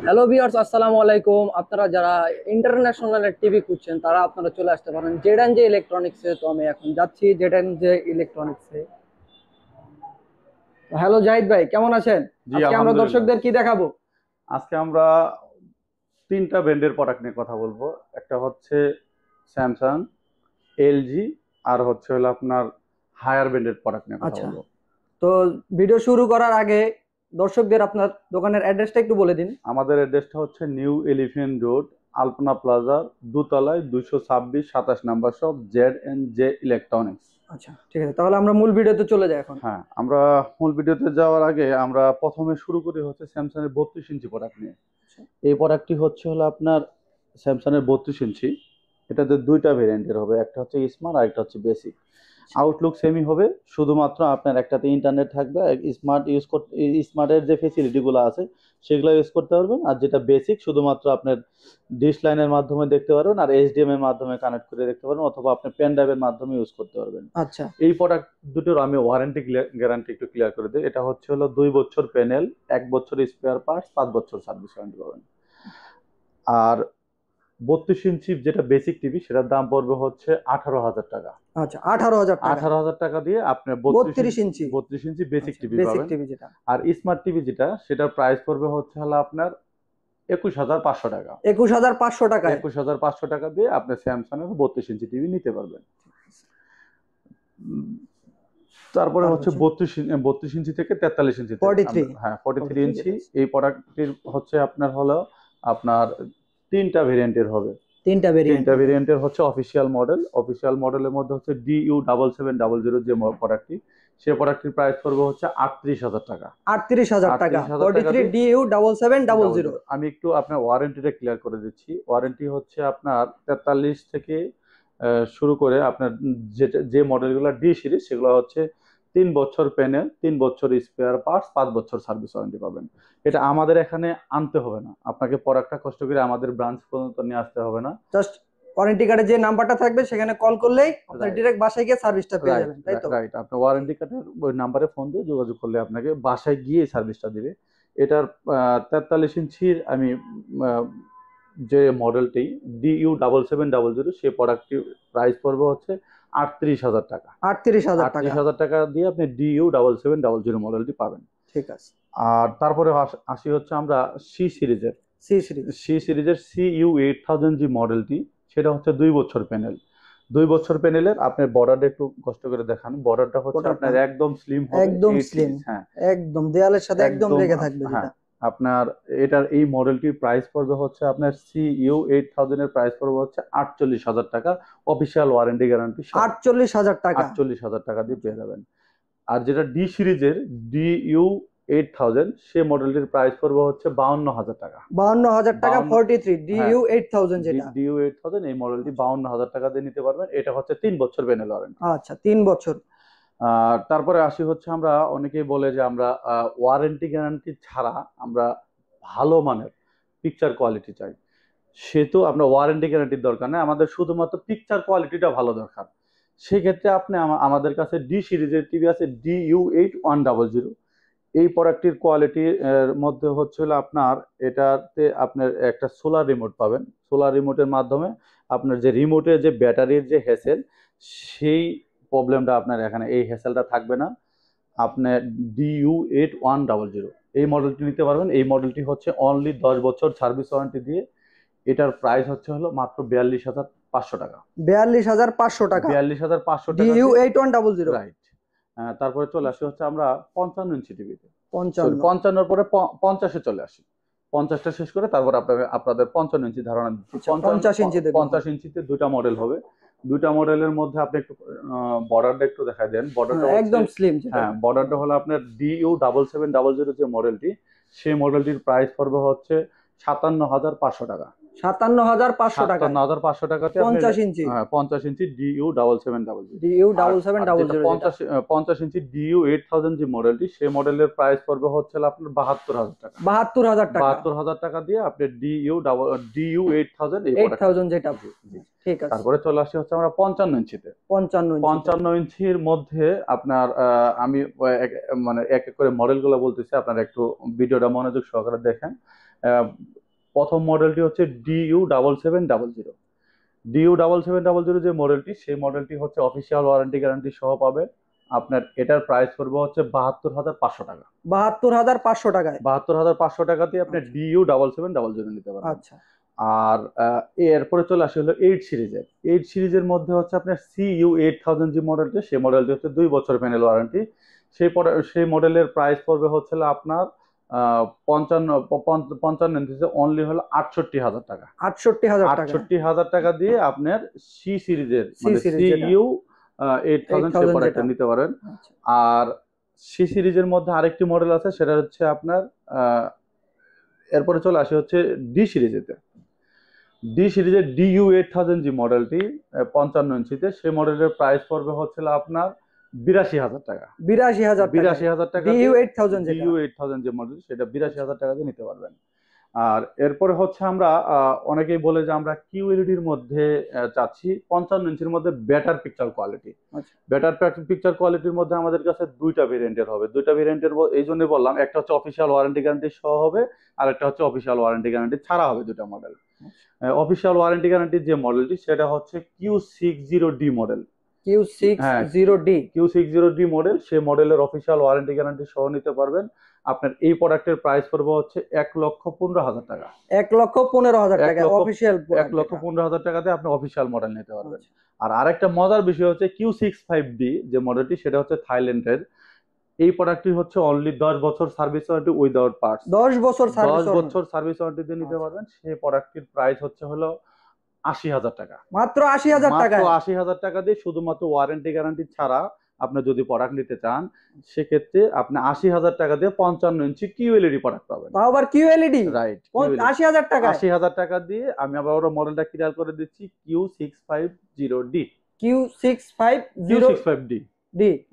Hello viewers, আসসালামু আলাইকুম। আপনারা যারা ইন্টারন্যাশনাল টিভি খুঁজছেন তারা আপনারা চলে আসতে পারেন জেড এন্ড জে ইলেকট্রনিক্সে। তো আমি এখন যাচ্ছি জেড এন্ড জে ইলেকট্রনিক্সে। হ্যালো জাহিদ ভাই, কেমন আছেন? জি, আজকে আমরা আলহামদুলিল্লাহ। দর্শকদের কি দেখাবো? আজকে আমরা তিনটা ব্র্যান্ডের প্রোডাক্ট নিয়ে কথা বলবো। একটা হচ্ছে স্যামসাং, এলজি, আর হচ্ছে হলো আপনার হায়ার ব্র্যান্ডের প্রোডাক্ট নিয়ে কথা আচ্ছা, বলবো। তো ভিডিও শুরু করার আগে দর্শকদের আপনার দোকানের অ্যাড্রেসটা একটু বলে দিন। আমাদের অ্যাড্রেসটা হচ্ছে new elephant road, Alpana plaza, দোতলায় 226-27 number shop, Z and J electronics. আচ্ছা, ঠিক আছে, তাহলে আমরা মূল ভিডিওতে চলে যাই এখন। হ্যাঁ, আমরা মূল ভিডিওতে যাওয়ার আগে আমরা প্রথমে শুরু করি হচ্ছে স্যামসাং এর 32 ইঞ্চি প্রোডাক্ট নিয়ে। আচ্ছা, এই প্রোডাক্টটি হচ্ছে হলো আপনার স্যামসাং এর 32 ইঞ্চি। এটাতে দুইটা ভেরিয়েন্টের হবে, একটা হচ্ছে স্মার্ট আর একটা হচ্ছে বেসিক। আউটলুক সেমই হবে, শুধুমাত্র আপনার একটাতে ইন্টারনেট থাকবে। স্মার্ট ইউজ করতে, স্মার্টের যে ফেসিলিটিগুলো আছে সেগুলো ইউজ করতে পারবেন, আর যেটা বেসিক শুধুমাত্র আপনার ডিশ লাইনের মাধ্যমে দেখতে পারবেন আর এইচডিএম এর মাধ্যমে কানেক্ট করে দেখতে পারবেন, অথবা আপনি পেন ড্রাইভের মাধ্যমে ইউজ করতে পারবেন। আচ্ছা, এই প্রোডাক্ট দুটোর আমি ওয়ারেন্টি গ্যারান্টি একটু ক্লিয়ার করে দিই। এটা হচ্ছে হলো 2 বছর প্যানেল, 1 বছর স্পেয়ার পার্টস, 5 বছর সার্ভিস ওয়ারেন্টি পাবেন। আর 32 ইঞ্চি যেটা বেসিক টিভি, সেটার দাম পড়বে হচ্ছে 18,000 টাকা। আচ্ছা, 18,000 টাকা। 18,000 টাকা দিয়ে আপনি বত্রিশ 32 ইঞ্চি ইঞ্চি 32 ইঞ্চি বেসিক আচ্ছা, টিভি বেসিক পাবেন। টিভি যেটা। আর স্মার্ট টিভি যেটা, সেটার প্রাইস পড়বে হচ্ছে হলো আপনার 21,500 টাকা। 21,500 টাকায়। 21,500 টাকা দিয়ে আপনি স্যামসাং এর 32 ইঞ্চি টিভি নিতে পারবেন। উম, তারপরে আর হচ্ছে হচ্ছে 32 ইঞ্চি থেকে 43 ইঞ্চিতে। 43। হ্যাঁ, 43 ইঞ্চি। যেটা এই প্রোডাক্টটির হচ্ছে আপনার হলো আপনার তিনটা ভেরিয়েন্টের হবে। তিনটা ভেরিয়েন্ট তিনটা হবে। ভেরিয়েন্টের হচ্ছে অফিসিয়াল মডেল। অফিসিয়াল মডেলের মধ্যে হচ্ছে DU7700 যে প্রোডাক্টটি, সেই প্রোডাক্টটির প্রাইস পড়বে হচ্ছে 38,000 টাকা। 38,000 টাকা। 38,000 টাকা 43 দিয়ে DU 7700। আমি একটু আপনার ওয়ারেন্টিটা ক্লিয়ার করে দিচ্ছি। ওয়ারেন্টি হচ্ছে আপনার 43 থেকে শুরু করে আপনার যেটা যে মডেলগুলো ডি সিরিজ, সেগুলো হচ্ছে 3 বছর প্যানেল, 3 বছর স্পেয়ার পার্টস, 5 বছর সার্ভিস ওয়ারেন্টি পাবেন। এটা আমাদের এখানে আনতে হবে না, আপনাকে প্রোডাক্টটা কষ্ট করে আমাদের ব্রাঞ্চ পর্যন্ত নিয়ে আসতে হবে না। জাস্ট ওয়ারেন্টি কার্ডে যে নাম্বারটা থাকবে সেখানে কল করলেই আপনার রাইট, ডিরেক্ট বাসায় গিয়ে সার্ভিসটা পেয়ে রাইট, যাবেন, তাই তো? রাইট। আপনার ওয়ারেন্টি কার্ডের ওই নাম্বারে ফোন দিয়ে যোগাযোগ করলে আপনাকে বাসায় গিয়ে সার্ভিসটা দিবে। এটার 43 ইঞ্চির আমি আহ, যে মডেলটি DU7700, সেই প্রোডাক্টটির প্রাইস পড়বে হচ্ছে 38,000 টাকা। 38,000 টাকা। 38,000 টাকা দিয়ে আপনি DU7700 মডেলটি পাবেন। ঠিক আছে। আর তারপরে আসি হচ্ছে আমরা সি সিরিজের। C series. CU8000 যে মডেলটি, সেটা হচ্ছে 2 বছর প্যানেল। 2 বছর প্যানেলের আপনার বর্ডারটা একটু কষ্ট করে দেখান। বর্ডারটা হচ্ছে কোটাটা আপনার একদম স্লিম হবে, একদম 8 স্লিম, ইঞ্চ। হ্যাঁ, একদম দেয়ালের সাথে একদম একদম। লেগে থাকবে যেটা। হ্যাঁ, আপনার এটার এই মডেলটির প্রাইস পড়বে হচ্ছে আপনার CU8000 এর প্রাইস পড়বে হচ্ছে 48,000 টাকা, অফিসিয়াল ওয়ারেন্টি গ্যারান্টি সহ। 48,000 টাকা। 48,000 টাকা দিয়ে পেয়ে যাবেন। আর যেটা ডি সিরিজের DU8000, সে মডেলটির প্রাইস পড়বে হচ্ছে 52,000 টাকা। 52,000 টাকা। 52। 43 হ্যাঁ, DU 8000 যেটা। DU8000 এই মডেলটি 52,000 টাকা দিয়ে নিতে পারবেন। এটা হচ্ছে 3 বছর প্যানেল ওয়ারেন্টি। আচ্ছা, 3 বছর। আর তারপরে আসি হচ্ছে আমরা, অনেকেই বলে যে আমরা ওয়ারেন্টি গ্যারান্টি ছাড়া আমরা ভালো মানের পিকচার কোয়ালিটি চাই। সেহেতু আমরা ওয়ারেন্টি গ্যারান্টির দরকার নেই, আমাদের শুধুমাত্র পিকচার কোয়ালিটিটা ভালো দরকার। সেক্ষেত্রে আপনি আমাদের কাছে ডি সিরিজের টিভি আছে, DU8100। এই প্রোডাক্টটির কোয়ালিটির মধ্যে হচ্ছে হলো আপনার, এটাতে আপনার একটা সোলার রিমোট পাবেন। সোলার রিমোটের মাধ্যমে আপনার যে রিমোটের যে ব্যাটারির যে হ্যাসেল, সেই প্রবলেমটা আপনার এখানে এই হ্যাসেলটা থাকবে না। আপনার DU8100 এই মডেলটি নিতে পারবেন। এই মডেলটি হচ্ছে অনলি 10 বছর সার্ভিস ওয়ারেন্টি দিয়ে। এটার প্রাইস হচ্ছে হলো মাত্র 42,500 টাকা। 42,500 টাকা। 42,500 টাকা DU দিয়ে। 8100। রাইট। তারপরে চলে আসি হচ্ছে আমরা 55 ইঞ্চি টিভিতে। সরি, 55। 55-র পরে 50-এ চলে আসি। 50টা শেষ করে তারপর আপনাদের 55 ইঞ্চি ধারণা দিচ্ছি। আচ্ছা, 50 ইঞ্চি দেখবো। 50 ইঞ্চিতে দুইটা মডেল হবে। দুইটা মডেলের মধ্যে আপনি একটু বর্ডারটা একটু দেখাই দেন। বর্ডারটা হ্যাঁ, হচ্ছে, একদম স্লিম যেটা। হ্যাঁ, বর্ডারটা হলো আপনার DU7700 যে মডেলটি, সেই মডেলটির প্রাইস পড়বে হচ্ছে 57,500 টাকা। 57,500 টাকা। 57,500 টাকাতে আপনি 50 ইঞ্চি। 50 ইঞ্চি DU7700। DU আর আর যেটা 7700 যেটা। 50 ইঞ্চি DU8000 যে মডেলটি, সেই মডেলের প্রাইস পড়বে হচ্ছে আপনার 72,000 টাকা। 72,000 টাকা। 72,000 টাকা দিয়ে আপনি DU8000 এই প্রোডাক্ট। 8000 যেটা। জি, জি। ঠিক আছে। তারপরে চলে আসি হচ্ছে আমরা 55 ইঞ্চিতে। 55 ইঞ্চি। 55 ইঞ্চির মধ্যে আপনার আমি মানে এক এক করে মডেলগুলো বলতেছি, আপনারা একটু ভিডিওটা মনোযোগ সহকারে দেখেন। আহ, প্রথম মডেলটি হচ্ছে DU7700। DU7700 যে মডেলটি, সেই মডেলটি হচ্ছে অফিসিয়াল ওয়ারেন্টি গ্যারান্টি সহ পাবে। আপনার এটার প্রাইস পড়বে হচ্ছে 72,500 টাকা। 72,500 টাকায়। 72,500 টাকা দিয়ে আপনি আচ্ছা DU7700 নিতে পারবেন। আচ্ছা। আর এরপরে চলে আসে হলো 8 সিরিজের। 8 সিরিজের মধ্যে হচ্ছে আপনার CU8000 যে মডেলটি, সেই মডেলটি হচ্ছে 2 বছর প্যানেল ওয়ারেন্টি। সেই মডেলের প্রাইস পড়বে হচ্ছে আপনার 55 ইঞ্চিতে অনলি হলো 68,000 টাকা। 68,000 টাকা। 68,000 টাকা দিয়ে আপনার সি সিরিজের সি মানে সিরিজ যেটা CU8000 সে 8000 প্রোডাক্টটা যেটা। নিতে পারেন। আচ্ছা। আর সি সিরিজের মধ্যে আরেকটি মডেল আছে, সেটা হচ্ছে আপনার এরপরে চলে আসে হচ্ছে ডি সিরিজেতে। ডি সিরিজের DU8000 যে মডেলটি 55 ইঞ্চিতে, সেই মডেলের প্রাইস পড়বে হচ্ছে আপনার 82,000 টাকা। 82,000 টাকা। 82,000 টাকা দিয়ে DU8000 যেটা। DU8000 যে মডেল, সেটা আচ্ছা 82,000 টাকা দিয়ে নিতে পারবেন। আর এরপরে হচ্ছে আমরা অনেকেই বলে যে আমরা QLED-র মধ্যে চাচ্ছি 55 ইঞ্চির মধ্যে বেটার পিকচার কোয়ালিটি। আচ্ছা বেটার পিকচার কোয়ালিটির মধ্যে আমাদের কাছে দুইটা ভেরিয়েন্টের হবে। দুইটা ভেরিয়েন্টের এই জন্য বললাম, একটা হচ্ছে অফিসিয়াল ওয়ারেন্টি গ্যারান্টি সহ হবে, আর একটা হচ্ছে অফিসিয়াল ওয়ারেন্টি গ্যারান্টি ছাড়া হবে। দুইটা মডেল। অফিসিয়াল ওয়ারেন্টি গ্যারান্টির যে মডেলটি, সেটা হচ্ছে Q60D মডেল। হ্যাঁ, Q60D। Q60D মডেল, সেই মডেলের অফিসিয়াল ওয়ারেন্টি গ্যারান্টি সহ নিতে পারবেন। আপনার এই প্রোডাক্টের প্রাইস পড়বে হচ্ছে 1,15,000 টাকা। 1,15,000 টাকা 1,15,000 অফিসিয়াল। 1,15,000 টাকা দিয়ে আপনি অফিসিয়াল মডেল নিতে পারবেন। আর আরেকটা মজার বিষয় হচ্ছে Q65D যে মডেলটি, সেটা হচ্ছে থাইল্যান্ডের। এই প্রোডাক্টটি হচ্ছে অনলি 10 বছর সার্ভিস ওয়ারেন্টি উইদাউট পার্টস। 10 বছর 10 সার্ভিস। বছর সার্ভিস ওয়ারেন্টি দিয়ে নিতে পারবেন। সেই প্রোডাক্টটির প্রাইস হচ্ছে হলো 80,000 টাকা। মাত্র 80,000 টাকা। মাত্র 80,000 টাকা দিয়ে শুধুমাত্র ওয়ারেন্টি গ্যারান্টি ছাড়া আপনি যদি প্রোডাক্ট নিতে চান, সেক্ষেত্রে আপনি 80,000 টাকা দিয়ে 55 ইঞ্চি QLED প্রোডাক্ট পাবেন। তাও আবার QLED। রাইট, 80,000 টাকা। 80,000 টাকা দিয়ে আমি আবার ওর মডেলটা ক্লিয়ার করে দিচ্ছি, Q650D। Q650D।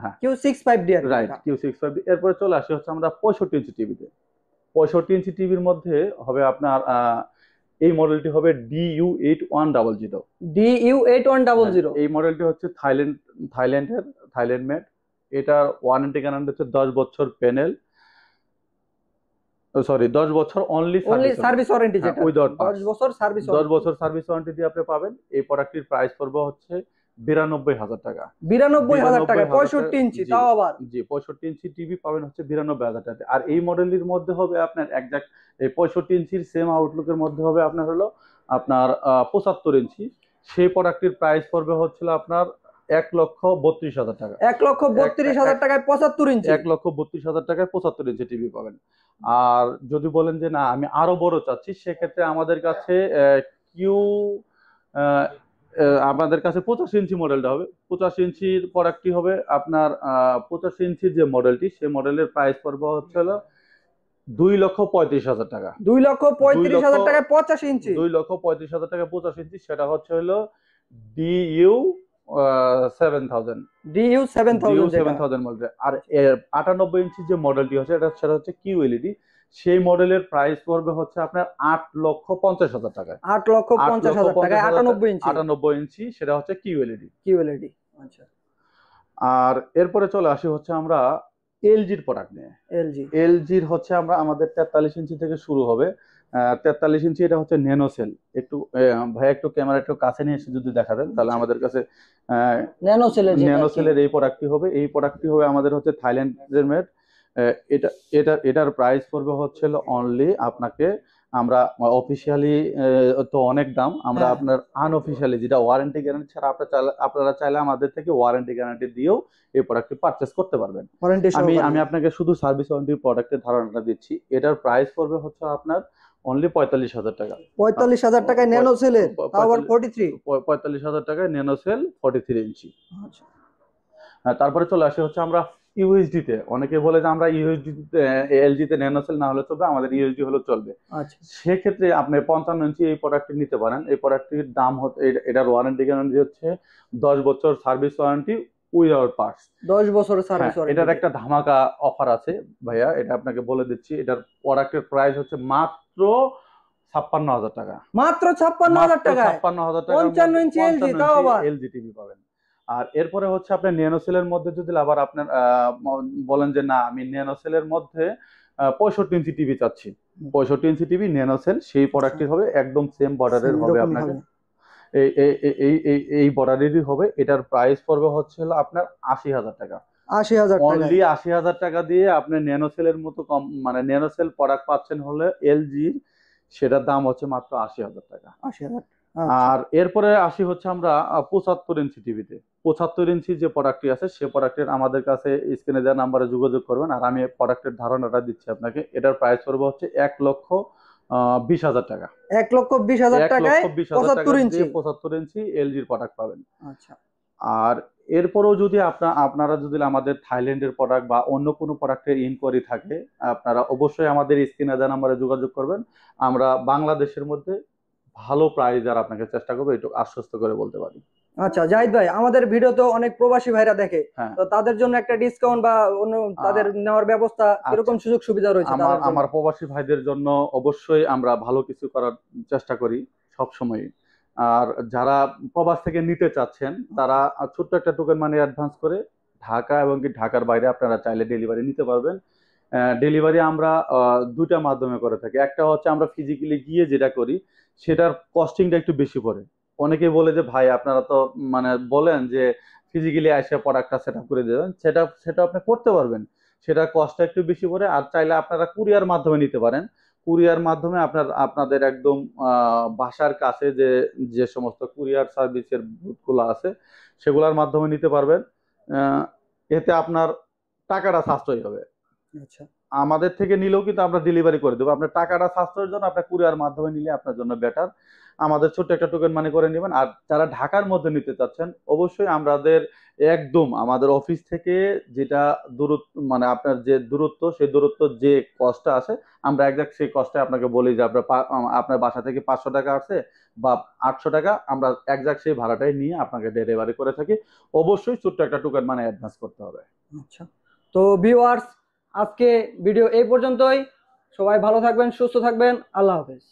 হ্যাঁ Q65D আর কি রাইট, এটা। Q650D। এরপরে চলে আসে হচ্ছে আমরা 65 ইঞ্চি টিভিতে। 65 ইঞ্চি টিভির মধ্যে হবে আপনার এই মডেলটি হবে DU8100। DU8100। এই মডেলটি হচ্ছে থাইল্যান্ড মেড। এটার ওয়ারেন্টি গ্যারান্টি হচ্ছে 10 বছর প্যানেল, সরি 10 বছর অনলি সার্ভিস ওয়ারেন্টি যেটা। উইদাউট 10 বছর সার্ভিস 10 বছর সার্ভিস ওয়ারেন্টি দিয়ে আপনি পাবেন। এই প্রোডাক্টটির প্রাইস পড়বে হচ্ছে 92,000 টাকা। 92,000 টাকা 65 ইঞ্চি, তাও আবার। জি 65 ইঞ্চি টিভি পাবেন হচ্ছে 92,000 টাকা। আর এই মডেলের মধ্যে হবে আপনার একজাক্ট এই 65 ইঞ্চির সেম আউটলুকের মধ্যে হবে আপনার হলো আপনার 75 ইঞ্চি। সেই প্রোডাক্টটির প্রাইস পড়বে হচ্ছিল আপনার 1,32,000 টাকা। 1,32,000 টাকায় 75 ইঞ্চি। 1,32,000 টাকায় 75 ইঞ্চি টিভি পাবেন। আর যদি বলেন যে না আমি আরো বড় চাচ্ছি, সেক্ষেত্রে আমাদের কাছে কিউ আমাদের কাছে 85 ইঞ্চি মডেলটা হবে। 85 ইঞ্চির প্রোডাক্টটি হবে আপনার 85 ইঞ্চির যে মডেলটি, সেই মডেলের প্রাইস পড়বে হচ্ছে হলো 2,35,000 টাকা। 2,35,000 টাকায় 85 ইঞ্চি। 2,35,000 টাকা 85 ইঞ্চি, সেটা হচ্ছে হলো DU7000। DU7000 model. আর 98 ইঞ্চি যে মডেলটি হচ্ছে, সেটা হচ্ছে QLED। সেই মডেলের প্রাইস পড়বে হচ্ছে আপনার 8,50,000 টাকায়। 8,50,000 টাকায় 98 ইঞ্চি। 98 ইঞ্চি, সেটা হচ্ছে QLED। আচ্ছা। আর এরপরে চলে আসি হচ্ছে আমরা LG-র প্রোডাক্ট নিয়ে। LG-র হচ্ছে আমাদের 43 ইঞ্চি থেকে শুরু হবে। 43 ইঞ্চি, এটা হচ্ছে ন্যানো সেল। একটু ভাই একটু ক্যামেরা একটু কাছে নিয়ে এসে যদি দেখা দেন, তাহলে আমাদের কাছে ন্যানো সেলের এই প্রোডাক্টটি হবে। এই প্রোডাক্টটি হবে আমাদের হচ্ছে থাইল্যান্ডের মেড। এটার প্রাইস পড়বে হচ্ছে অনলি আপনাকে, আমরা অফিসিয়ালি তো অনেক দাম, আমরা আপনার আনঅফিসিয়ালি যেটা ওয়ারেন্টি গ্যারান্টি ছাড়া আপনারা চাইলে আমাদের থেকে ওয়ারেন্টি গ্যারান্টি দিয়েও এই প্রোডাক্টটি পারচেস করতে পারবেন। আমি আপনাকে শুধু সার্ভিস ওয়ারেন্টি প্রোডাক্টের ধারণাটা দিচ্ছি। এটার প্রাইস পড়বে হচ্ছে আপনার অনলি 45,000 টাকা। 45,000 টাকায় ন্যানো সেলের, তাও আবার 43। 45,000 টাকায় ন্যানো সেল 43 ইঞ্চি। আচ্ছা, তারপরে চলে আসে হচ্ছে আমরা ইউএসডি তে। অনেকে বলে যে আমরা ইউএসডি এলজি তে ন্যানো সেল না হলে চলবে, আমাদের ইউএসডি হলেও চলবে। আচ্ছা, সেক্ষেত্রে আপনি 55 ইঞ্চি এই প্রোডাক্টটি নিতে পারেন। এই প্রোডাক্টটির দাম হচ্ছে, এটার ওয়ারেন্টি গ্যারান্টি হচ্ছে 10 বছর সার্ভিস ওয়ারেন্টি উইদাউট পার্টস। 10 বছর সার্ভিস ওয়ারেন্টি। এটার একটা ধামাকা অফার আছে ভাইয়া, এটা আপনাকে বলে দিচ্ছি। এটার প্রোডাক্টের প্রাইস হচ্ছে মাত্র 56,000 টাকা। মাত্র 56,000 টাকায় 56,000 টাকার 55 ইঞ্চি এলজি, তাও আবার এলজি টিভি পাবেন। আর এরপরে হচ্ছে আপনার ন্যানোসেলের মধ্যে যদি আবার আপনার বলেন যে না আমি ন্যানোসেলের মধ্যে 65 ইঞ্চি টিভি চাচ্ছি, 65 ইঞ্চি টিভি ন্যানোসেল, সেই প্রোডাক্টটি হবে একদম সেম বর্ডারের হবে এরকমই আপনাকে। হবে। এই এই এই এই এই বর্ডারেরই হবে। এটার প্রাইস পড়বে হচ্ছে হলো আপনার 80,000 টাকা। 80,000 টাকায়। অনলি 80,000 টাকা দিয়ে আপনি ন্যানোসেলের মতো কম মানে ন্যানোসেল প্রোডাক্ট পাচ্ছেন হলে এলজি, সেটার দাম হচ্ছে মাত্র 80,000 টাকা। 80,000। আর এরপরে আসি হচ্ছে আমরা 75 ইঞ্চি টিভিতে। 75 ইঞ্চি যে প্রোডাক্টটি আছে সে প্রোডাক্টের আমাদের কাছে স্ক্রিনে দেওয়া নাম্বারে যোগাযোগ করবেন। আর আমি প্রোডাক্টের ধারণাটা দিচ্ছি আপনাকে। এটার প্রাইস পড়বে হচ্ছে 1,20,000 টাকা। 1,20,000 টাকায় 1,20,000 টাকা 75 ইঞ্চি। দিয়ে 75 ইঞ্চি এলজির প্রোডাক্ট পাবেন। আচ্ছা। আর এরপরেও যদি আপনারা যদি আমাদের থাইল্যান্ডের প্রোডাক্ট বা অন্য কোনো প্রোডাক্টের ইনকোয়ারি থাকে, আপনারা অবশ্যই আমাদের স্ক্রিনে দেওয়া নাম্বারে যোগাযোগ করবেন। আমরা বাংলাদেশের মধ্যে ভালো প্রাইস আর আপনাকে চেষ্টা করবো, একটু আশ্বস্ত করে বলতে পারি। আচ্ছা জাহিদ ভাই, আমাদের ভিডিও তো অনেক প্রবাসী ভাইরা দেখে, হ্যাঁ। তো তাদের জন্য একটা ডিসকাউন্ট বা অন্য তাদের নেওয়ার ব্যবস্থা কিরকম আচ্ছা। সুযোগ সুবিধা রয়েছে আমার তাদের জন্য? আমার প্রবাসী ভাইদের জন্য অবশ্যই আমরা ভালো কিছু করার চেষ্টা করি সব সময়। আর যারা প্রবাস থেকে নিতে চাচ্ছেন তারা ছোট্ট একটা টোকেন মানি অ্যাডভান্স করে ঢাকা এবং কি ঢাকার বাইরে আপনারা চাইলে ডেলিভারি নিতে পারবেন। ডেলিভারি আমরা দুইটা মাধ্যমে করে থাকি। একটা হচ্ছে আমরা ফিজিক্যালি গিয়ে যেটা করি সেটার কস্টিংটা একটু বেশি পড়ে। অনেকে বলে যে ভাই আপনারা তো মানে বলেন যে ফিজিক্যালি এসে প্রোডাক্টটা সেট আপ করে দেবেন, সেটা সেটা আপনি করতে পারবেন, সেটা কস্টটা একটু বেশি পড়ে। আর চাইলে আপনারা কুরিয়ার মাধ্যমে নিতে পারেন। কুরিয়ার মাধ্যমে আপনাদের একদম বাসার কাছে যে যে সমস্ত কুরিয়ার সার্ভিসের বুথগুলো আছে সেগুলোর মাধ্যমে নিতে পারবেন। আহ, এতে আপনার টাকাটা সাশ্রয় হবে। আচ্ছা। আমাদের থেকে নিলেও কিন্তু আমরা ডেলিভারি করে দেবো। আপনার টাকাটা সাশ্রয়ের জন্য আপনার কুরিয়ার মাধ্যমে নিলে আপনার জন্য বেটার। আমাদের ছোট্ট একটা টোকেন মানি করে নেবেন। আর যারা ঢাকার মধ্যে নিতে চাচ্ছেন অবশ্যই আমাদের একদম আমাদের অফিস থেকে যেটা দূরত্ব মানে আপনার যে দূরত্ব সেই দূরত্ব যে কস্টটা আছে আমরা একজাক্ট সেই কস্টে আপনাকে বলি যে আপনার বাসা থেকে 500 টাকা আছে বা 800 টাকা, আমরা একজাক্ট সেই ভাড়াটাই নিয়ে আপনাকে ডেলিভারি করে থাকি। অবশ্যই ছোট্ট একটা টোকেন মানি অ্যাডভান্স করতে হবে। আচ্ছা, তো ভিউয়ার্স, আজকে ভিডিও এই পর্যন্তই। সবাই ভালো থাকবেন, সুস্থ থাকবেন। আল্লাহ হাফেজ।